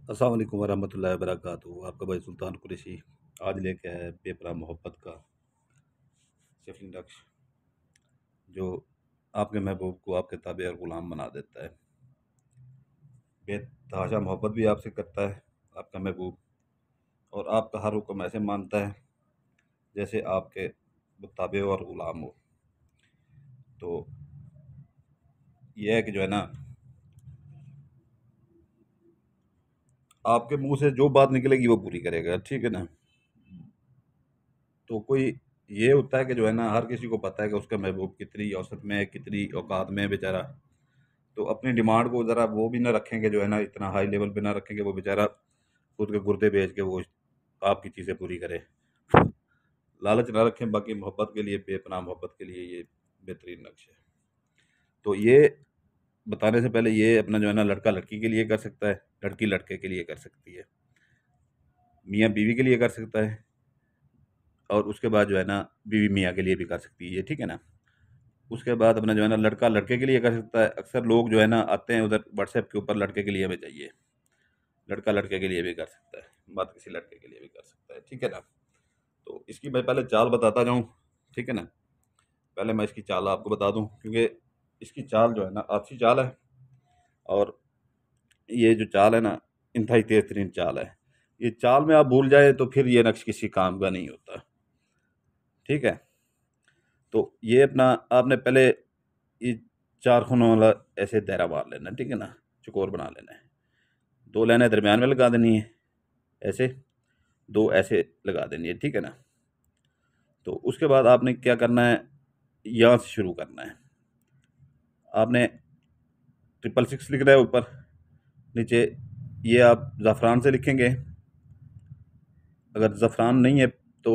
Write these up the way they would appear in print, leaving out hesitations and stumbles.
अस्सलाम वालेकुम वरहमतुल्लाहि वबरकातुहू। आपका भाई सुल्तान कुरैशी आज लेके आया है बेपनाह मोहब्बत का शेफिंग नक्श, जो आपके महबूब को आपके ताबे और ग़ुलाम बना देता है। बेतहाशा मोहब्बत भी आपसे करता है आपका महबूब, और आपका हर हुक्म ऐसे मानता है जैसे आपके वो ताबे और ग़ुलाम हो। तो यह है कि जो है ना, आपके मुंह से जो बात निकलेगी वो पूरी करेगा, ठीक है ना। तो कोई ये होता है कि जो है ना, हर किसी को पता है कि उसका महबूब कितनी औसत में है, कितनी औकात में है बेचारा। तो अपनी डिमांड को ज़रा वो भी ना रखेंगे, जो है ना, इतना हाई लेवल पे ना रखेंगे वो बेचारा खुद के गुर्दे बेच के वो आपकी चीज़ें पूरी करे। लालच ना रखें, बाकी मोहब्बत के लिए, बेपनाह मोहब्बत के लिए ये बेहतरीन नक्श है। तो ये बताने से पहले, ये अपना जो है ना, लड़का लड़की के लिए कर सकता है, लड़की लड़के के लिए कर सकती है, मियाँ बीवी के लिए कर सकता है, और उसके बाद जो है ना, बीवी मियाँ के लिए भी कर सकती है, ठीक है ना। उसके बाद अपना जो है ना, लड़का लड़के के लिए कर सकता है। अक्सर लोग जो है ना आते हैं उधर व्हाट्सएप के ऊपर, लड़के के लिए हमें चाहिए, लड़का लड़के के लिए भी कर सकता है, बात किसी लड़के के लिए भी कर सकता है, ठीक है ना। तो इसकी मैं पहले चाल बताता जाऊँ, ठीक है ना। पहले मैं इसकी चाल आपको बता दूँ, क्योंकि इसकी चाल जो है ना अच्छी चाल है, और ये जो चाल है ना, इंतहाई तेज तरीन चाल है। ये चाल में आप भूल जाए तो फिर ये नक्श किसी काम का नहीं होता, ठीक है। तो ये अपना आपने पहले ये चार खूनों वाला ऐसे दायरा मार लेना, ठीक है ना, चौकोर बना लेना है। दो लाइनें दरमियान में लगा देनी है, ऐसे दो ऐसे लगा देनी है, ठीक है ना। तो उसके बाद आपने क्या करना है, यहाँ से शुरू करना है। आपने 666 लिख रहा है ऊपर, नीचे ये आप ज़ाफ़रान से लिखेंगे। अगर ज़ाफ़रान नहीं है तो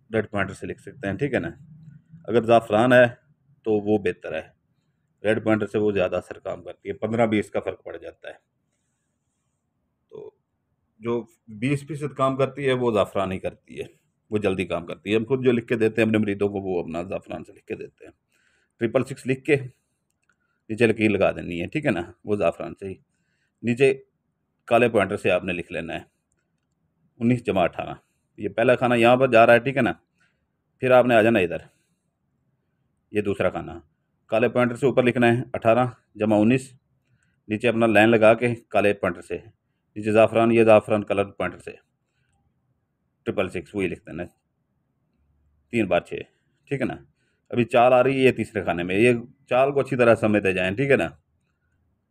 रेड पॉइंटर से लिख सकते हैं, ठीक है ना। अगर ज़ाफ़रान है तो वो बेहतर है, रेड पॉइंटर से वो ज़्यादा असर काम करती है, 15-20 का फ़र्क पड़ जाता है। तो जो 20% काम करती है वो ज़ाफ़रान ही करती है, वो जल्दी काम करती है। हम खुद जो लिख के देते हैं अपने मरीदों को, वो अपना ज़ाफ़रान से लिख के देते हैं। 666 लिख के नीचे लकीर लगा देनी है, ठीक है ना, वो ज़ाफ़रान से ही। नीचे काले पॉइंटर से आपने लिख लेना है 19 जमा 18, ये पहला खाना यहाँ पर जा रहा है, ठीक है ना। फिर आपने आ जाना इधर, ये दूसरा खाना काले पॉइंटर से ऊपर लिखना है 18 जमा 19, नीचे अपना लाइन लगा के काले पॉइंटर से नीचे ज़ाफ़रान, ये ज़ाफ़रान कलर पॉइंटर से 666 वही लिख देना है 3 बार 6, ठीक है ना। अभी चाल आ रही है ये तीसरे खाने में, ये चाल को अच्छी तरह समझते जाएं, ठीक है ना।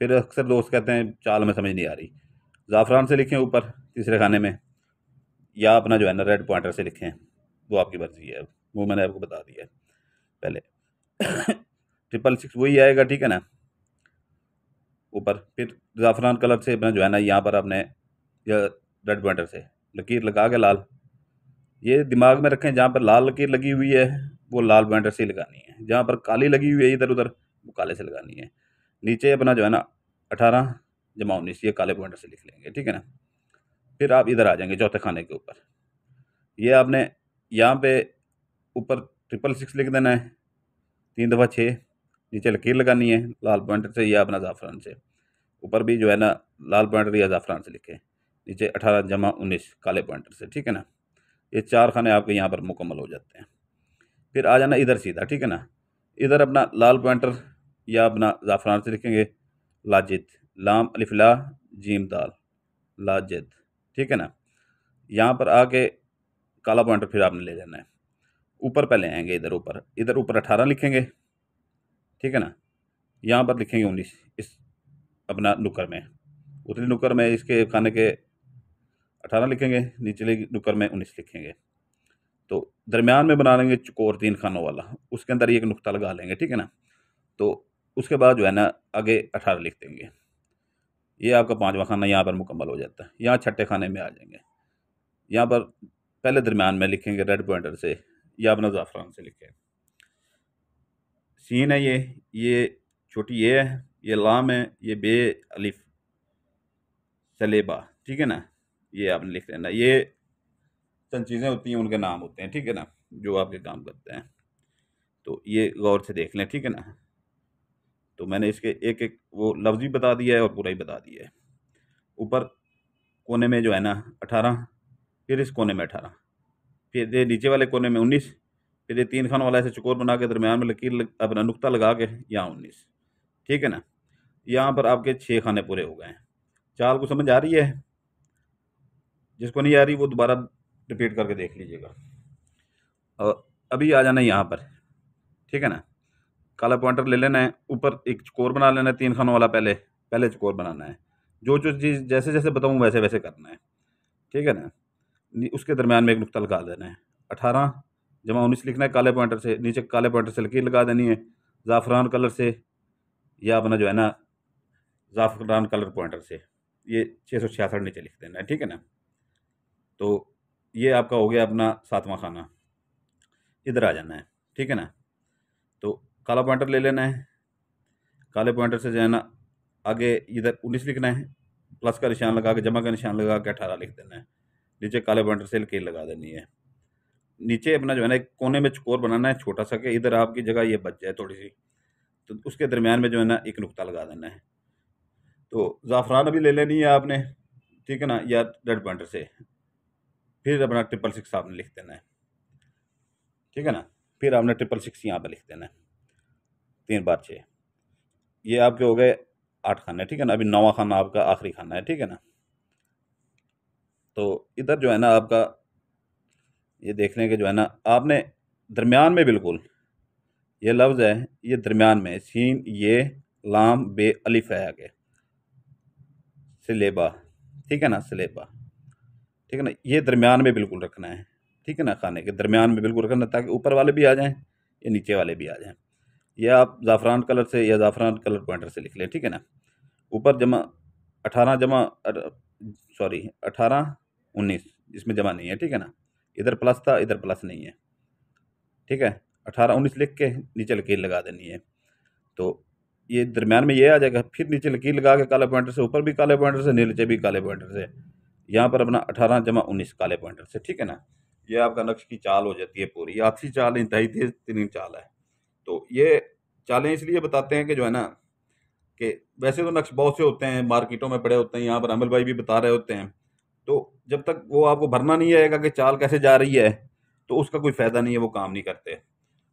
फिर अक्सर दोस्त कहते हैं चाल में समझ नहीं आ रही। ज़ाफ़रान से लिखें ऊपर तीसरे खाने में, या अपना जो है ना रेड पॉइंटर से लिखें, वो आपकी मर्जी है, वो मैंने आपको बता दिया है पहले। 666 वही आएगा, ठीक है ना। ऊपर फिर ज़ाफ़रान कलर से अपना जो है ना, यहाँ पर आपने या रेड पॉइंटर से लकीर लगा के लाल, ये दिमाग में रखें, जहाँ पर लाल लकीर लगी हुई है वो लाल पॉइंटर से लगानी है, जहाँ पर काली लगी हुई है इधर उधर वो काले से लगानी है। नीचे अपना जो है ना 18 जमा 19, ये काले पॉइंटर से लिख लेंगे, ठीक है ना। फिर आप इधर आ जाएंगे चौथे खाने के ऊपर, ये आपने यहाँ पे ऊपर 666 लिख देना है 3 दफ़ा 6, नीचे लकीर लगानी है लाल पॉइंटर से या अपना ज़ाफ़रान से। ऊपर भी जो है ना लाल पॉइंटर या ज़ाफ़रान से लिखें, नीचे 18 जमा 19 काले पॉइंटर से, ठीक है ना। ये 4 खाने आपके यहाँ पर मुकम्मल हो जाते हैं। फिर आ जाना इधर सीधा, ठीक है ना। इधर अपना लाल पॉइंटर या अपना ज़ाफ़रान से लिखेंगे लाजिद, लाम अलिफ ला जीम दाल, लाजिद, ठीक है ना। यहाँ पर आके काला पॉइंटर फिर आपने ले लेना है, ऊपर पहले आएंगे इधर ऊपर 18 लिखेंगे, ठीक है ना। यहाँ पर लिखेंगे 19 इस अपना नुक्कर में, उतनी नुक्कर में इसके खाने के 18 लिखेंगे, निचले नुक्कर में 19 लिखेंगे। तो दरमियान में बना लेंगे चौकोर 3 खानों वाला, उसके अंदर एक नुक्ता लगा लेंगे, ठीक है ना। तो उसके बाद जो है ना आगे 18 लिख देंगे, ये आपका 5वां खाना यहाँ पर मुकम्मल हो जाता है। यहाँ छठे खाने में आ जाएंगे, यहाँ पर पहले दरमियान में लिखेंगे रेड पॉइंटर से या अपना ज़ाफ़रान से लिखें। सीन है ये छोटी ये है, ये लाम है, ये बे अलिफ सलेबा, ठीक है ना। ये आपने लिख लेना, ये चंद चीज़ें होती हैं, उनके नाम होते हैं, ठीक है ना, जो आपके काम करते हैं। तो ये गौर से देख लें, ठीक है ना। तो मैंने इसके एक एक वो लफ्ज़ भी बता दिया है और पूरा ही बता दिया है। ऊपर कोने में जो है ना 18, फिर इस कोने में 18, फिर ये नीचे वाले कोने में 19, फिर ये 3 खानों वाला ऐसे चौकोर बना के दरमियान में अपना नुक्ता लगा के यहाँ 19। ठीक है ना, यहाँ पर आपके 6 खाने पूरे हो गए हैं। चाल को समझ आ रही है? जिसको नहीं आ रही वो दोबारा रिपीट करके देख लीजिएगा। और अभी आ जाना यहाँ पर, ठीक है ना। काला पॉइंटर ले लेना है, ऊपर एक चौकोर बना लेना है 3 खानों वाला, पहले चौकोर बनाना है। जो चीज़ जैसे जैसे बताऊँ वैसे वैसे करना है, ठीक है ना। उसके दरमियान में एक नुक्ता लगा देना है। 18 जमा 19 लिखना है काले पॉइंटर से, नीचे काले पॉइंटर से लकीर लगा देनी है ज़ाफ़रान कलर से, या अपना जो है ना ज़ाफ़रान कलर पॉइंटर से ये 666 नीचे लिख देना है, ठीक है ना। तो ये आपका हो गया अपना 7वां खाना। इधर आ जाना है, ठीक है ना। तो काला पॉइंटर ले लेना है, काले पॉइंटर से जो है ना आगे इधर 19 लिखना है, प्लस का निशान लगा के जमा का निशान लगा के 18 लिख देना है, नीचे काले पॉइंटर से लकीर लगा देनी है। नीचे अपना जो है ना एक कोने में चौकोर बनाना है छोटा सा, कि इधर आपकी जगह ये बच जाए थोड़ी सी, तो उसके दरमियान में जो है ना एक नुक्ता लगा देना है। तो ज़ाफ़रान अभी ले लेनी है आपने, ठीक है ना, या रेड पॉइंटर से, फिर अपना 666 आपने लिख देना है, ठीक है ना। फिर आपने 666 यहाँ पर लिख देना है, 3 बार 6, ये आपके हो गए 8 खाने, ठीक है ना। अभी 9वां खाना आपका आखिरी खाना है, ठीक है ना। तो इधर जो है ना आपका ये देख लें कि जो है ना आपने दरमियान में बिल्कुल ये लफ्ज़ है, ये दरमियान में सीन ये लाम बे अलिफ है आगे, सलेबा, ठीक है ना, सलेबा, ठीक है ना। ये दरमियान में बिल्कुल रखना है, ठीक है ना, खाने के दरमियान में बिल्कुल रखना, ताकि ऊपर वाले भी आ जाएं या नीचे वाले भी आ जाएं। या आप ज़ाफ़रान कलर से या ज़ाफ़रान कलर पॉइंटर से लिख लें, ठीक है ना। ऊपर जमा 18 जमा सॉरी 18 19 इसमें जमा नहीं है, ठीक है ना। इधर प्लस था, इधर प्लस नहीं है, ठीक है। 18 19 लिख के नीचे लकीर लगा देनी है। तो ये दरमियान में ये आ जाएगा, फिर नीचे लकीर लगा के काले पॉइंटर से, ऊपर भी काले पॉइंटर से, नीचे भी काले पॉइंटर से, यहाँ पर अपना 18 जमा 19 काले पॉइंटर से, ठीक है ना। ये आपका नक्श की चाल हो जाती है पूरी। ये आखिरी चाल इंतहाई तेज तरीन चाल है। तो ये चालें इसलिए बताते हैं कि जो है ना कि वैसे तो नक्श बहुत से होते हैं, मार्केटों में पड़े होते हैं, यहाँ पर अमल भाई भी बता रहे होते हैं। तो जब तक वो आपको भरना नहीं आएगा कि चाल कैसे जा रही है, तो उसका कोई फ़ायदा नहीं है, वो काम नहीं करते।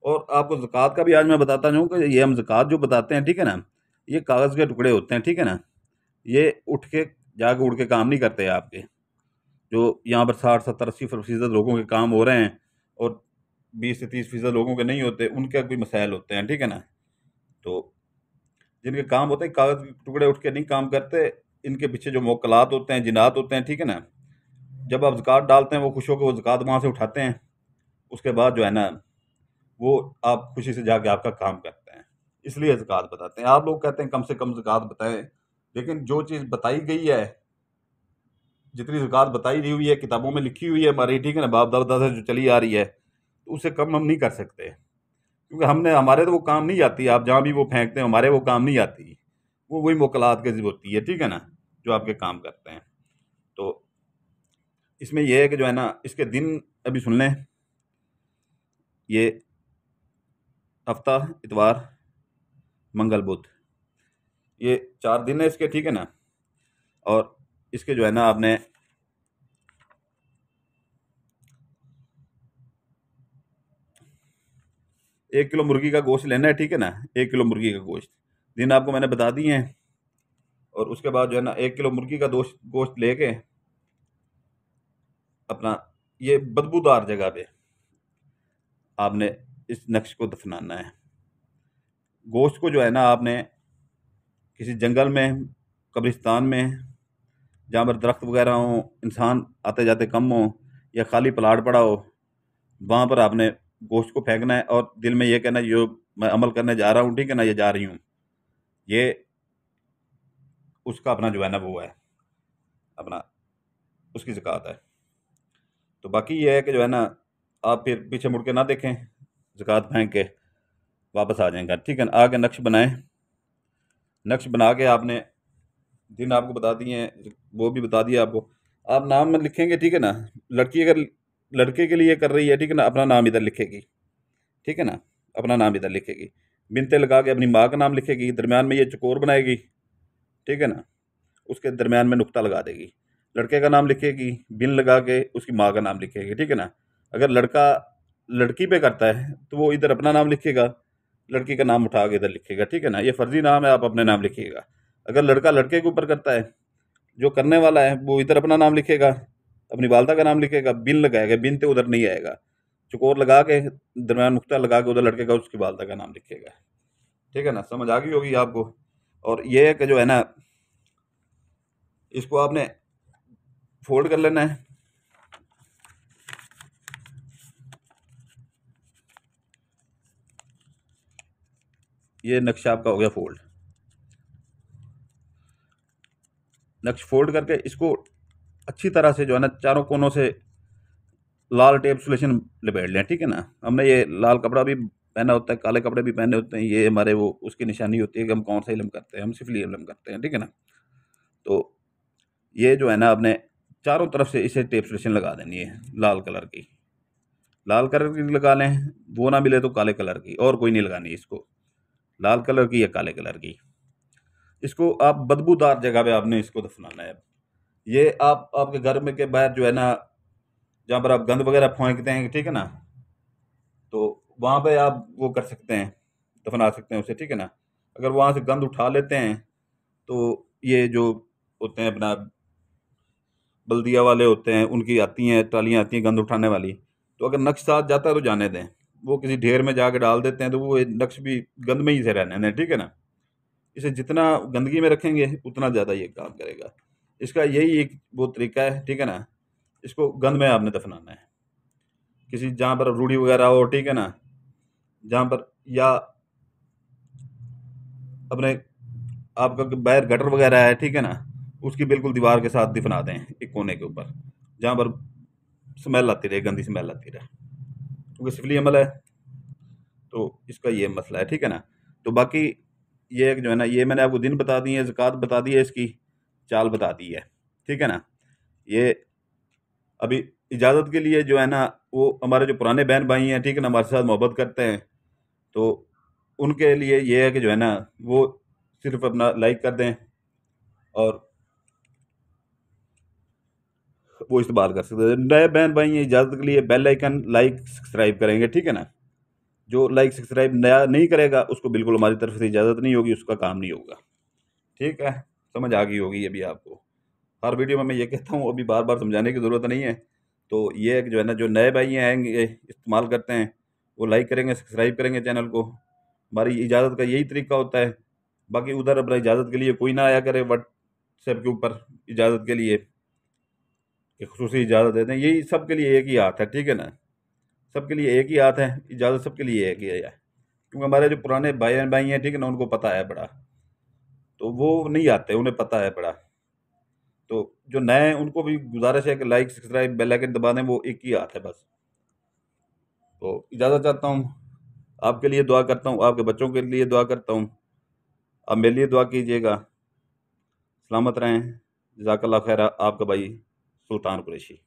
और आपको ज़कात का भी आज मैं बताता हूँ कि ये हम ज़कात जो बताते हैं, ठीक है ना, ये कागज़ के टुकड़े होते हैं, ठीक है ना। ये उठ के जाके उड़ के काम नहीं करते आपके। जो यहाँ पर 60 70 80% लोगों के काम हो रहे हैं और 20 से 30% लोगों के नहीं होते, उनके भी मसाइल होते हैं, ठीक है ना। तो जिनके काम होते हैं कागज़ के टुकड़े उठ के नहीं काम करते, इनके पीछे जो मोक्कलात होते हैं, जिनात होते हैं, ठीक है ना। जब आप ज़कात डालते हैं वो खुश होकर वो ज़कात वहाँ से उठाते हैं, उसके बाद जो है ना वो आप खुशी से जाके आपका काम करते हैं। इसलिए ज़कात बताते हैं। आप लोग कहते हैं कम से कम ज़कात बताएं, लेकिन जो चीज़ बताई गई है, जितनी ज़कात बताई दी हुई है, किताबों में लिखी हुई है हमारी, ठीक है ना, बाप दादा से जो चली आ रही है, तो उससे कम हम नहीं कर सकते, क्योंकि हमारे तो वो काम नहीं आती। आप जहाँ भी वो फेंकते हैं, हमारे वो काम नहीं आती। वो वही मोकलात की होती है, ठीक है ना, जो आपके काम करते हैं। तो इसमें यह है कि जो है ना इसके दिन अभी सुन लें, ये हफ्ता, इतवार, मंगल, बुध, ये 4 दिन है इसके, ठीक है ना। और इसके जो है ना आपने 1 किलो मुर्गी का गोश्त लेना है, ठीक है ना। 1 किलो मुर्गी का गोश्त दिन आपको मैंने बता दिए हैं। और उसके बाद जो है ना 1 किलो मुर्गी का गोश्त लेके अपना ये बदबूदार जगह पे आपने इस नक्श को दफनाना है। गोश्त को जो है ना आपने किसी जंगल में, कब्रिस्तान में, जहाँ पर दरख्त वगैरह हों, इंसान आते जाते कम हो, या खाली प्लाट पड़ा हो, वहाँ पर आपने गोश्त को फेंकना है और दिल में ये कहना है ये मैं अमल करने जा रहा हूँ, ठीक है ना, ये जा रही हूँ। ये उसका अपना जो है ना वो है अपना, उसकी ज़कात है। तो बाकी ये है कि जो है ना आप फिर पीछे मुड़ के ना देखें, ज़कात फेंक के वापस आ जाएंगे, ठीक है ना। आगे नक्श बनाएं, नक्श बना के आपने दिन आपको बता दिए हैं, वो भी बता दिया आपको। आप नाम में लिखेंगे, ठीक है ना। लड़की अगर लड़के के लिए कर रही है, ठीक है ना, अपना नाम इधर लिखेगी, ठीक है ना, अपना नाम इधर लिखेगी। बिनते लगा के अपनी माँ का नाम लिखेगी, दरमियान में ये चकोर बनाएगी, ठीक है ना, उसके दरमियान में नुक्ता लगा देगी। लड़के का नाम लिखेगी, बिन लगा के उसकी माँ का नाम लिखेगी, ठीक है ना। अगर लड़का लड़की पे करता है तो वो इधर अपना नाम लिखेगा, लड़की का नाम उठा के इधर लिखेगा, ठीक है ना। ये फर्जी नाम है, आप अपने नाम लिखिएगा। अगर लड़का लड़के के ऊपर करता है, जो करने वाला है वो इधर अपना नाम लिखेगा, अपनी वालदा का नाम लिखेगा, बिन लगाएगा, बिन तो उधर नहीं आएगा, चुकोर लगा के दरम्यान नुक्ता लगा के उधर लड़के का उसकी वालदा का नाम लिखेगा, ठीक है ना। समझ आ गई होगी आपको। और ये है कि जो है ना, इसको आपने फोल्ड कर लेना है। ये नक्शा आपका हो गया फोल्ड। नक्श फोल्ड करके इसको अच्छी तरह से जो है ना चारों कोनों से लाल टेप सोल्यूशन लपेट लें, ठीक है ना। हमने ये लाल कपड़ा भी पहना होता है, काले कपड़े भी पहने होते हैं, ये हमारे वो उसकी निशानी होती है कि हम कौन सा इल्म करते हैं, हम सिफली इल्म करते हैं, ठीक है ना। तो ये जो है ना आपने चारों तरफ से इसे टेप सोल्यूशन लगा देनी है, लाल कलर की। लाल कलर की लगा लें, वो ना मिले तो काले कलर की, और कोई नहीं लगानी इसको, लाल कलर की या काले कलर की। इसको आप बदबूदार जगह पे आपने इसको दफनाना है। ये आप आपके घर में के बाहर जो है ना, जहाँ पर आप गंद वगैरह फेंकते हैं, ठीक है ना, तो वहाँ पे आप वो कर सकते हैं, दफना सकते हैं उसे, ठीक है ना। अगर वहाँ से गंद उठा लेते हैं तो ये जो होते हैं अपना बल्दिया वाले होते हैं, उनकी आती हैं ट्रालियाँ आती हैं गंद उठाने वाली, तो अगर नक्श साथ जाता है तो जाने दें, वो किसी ढेर में जाके डाल देते हैं तो वो नक्श भी गंद में ही से रहने दें, ठीक है ना। इसे जितना गंदगी में रखेंगे उतना ज़्यादा ये काम करेगा। इसका यही एक वो तरीका है, ठीक है ना। इसको गंद में आपने दफनाना है, किसी जहाँ पर रूढ़ी वगैरह हो, ठीक है ना, जहाँ पर, या अपने आपका बाहर गटर वगैरह है, ठीक है ना, उसकी बिल्कुल दीवार के साथ दफना दें एक कोने के ऊपर, जहाँ पर स्मेल आती रहे, गंदी स्मेल आती रहे, क्योंकि सिफली अमल है, तो इसका ये मसला है, ठीक है ना। तो बाकी ये जो है ना, ये मैंने आपको दिन बता दिए हैं, ज़कात बता दी है, इसकी चाल बता दी है, ठीक है ना। ये अभी इजाज़त के लिए जो है ना, वो हमारे जो पुराने बहन भाई हैं, ठीक है ना, हमारे साथ मोहब्बत करते हैं, तो उनके लिए ये है कि जो है ना, वो सिर्फ अपना लाइक कर दें और वो इस्तेमाल कर सकते हैं। नए बहन भाई हैं, इजाज़त के लिए बेल आइकन लाइक सब्सक्राइब करेंगे, ठीक है ना। जो लाइक सब्सक्राइब नया नहीं करेगा उसको बिल्कुल हमारी तरफ से इजाज़त नहीं होगी, उसका काम नहीं होगा, ठीक है। समझ आ गई होगी अभी आपको। हर वीडियो में मैं ये कहता हूँ, अभी बार बार समझाने की ज़रूरत नहीं है। तो ये जो है ना, जो नए भाई आएंगे इस्तेमाल करते हैं, वो लाइक करेंगे, सब्सक्राइब करेंगे चैनल को, हमारी इजाज़त का यही तरीका होता है। बाकी उधर अपना इजाज़त के लिए कोई ना आया करे व्हाट्सएप के ऊपर इजाज़त के लिए कि खुसूसी इजाज़त देते हैं, यही सबके लिए एक ही हाथ है, ठीक है ना। सबके लिए एक ही हाथ है, इजाज़त सबके लिए एक ही है, क्योंकि हमारे जो पुराने भाई भाई हैं, ठीक है ना, उनको पता है बड़ा, तो वो नहीं आते, उन्हें पता है बड़ा। तो जो नए हैं उनको भी गुजारिश है कि लाइक सब्सक्राइब बेल आइकन दबा दें, वो एक ही हाथ है बस। तो इजाज़त चाहता हूँ, आपके लिए दुआ करता हूँ, आपके बच्चों के लिए दुआ करता हूँ, आप मेरे लिए दुआ कीजिएगा। सलामत रहें। जज़ाकल्लाह खैर, आपका भाई सुल्तान कुरैशी।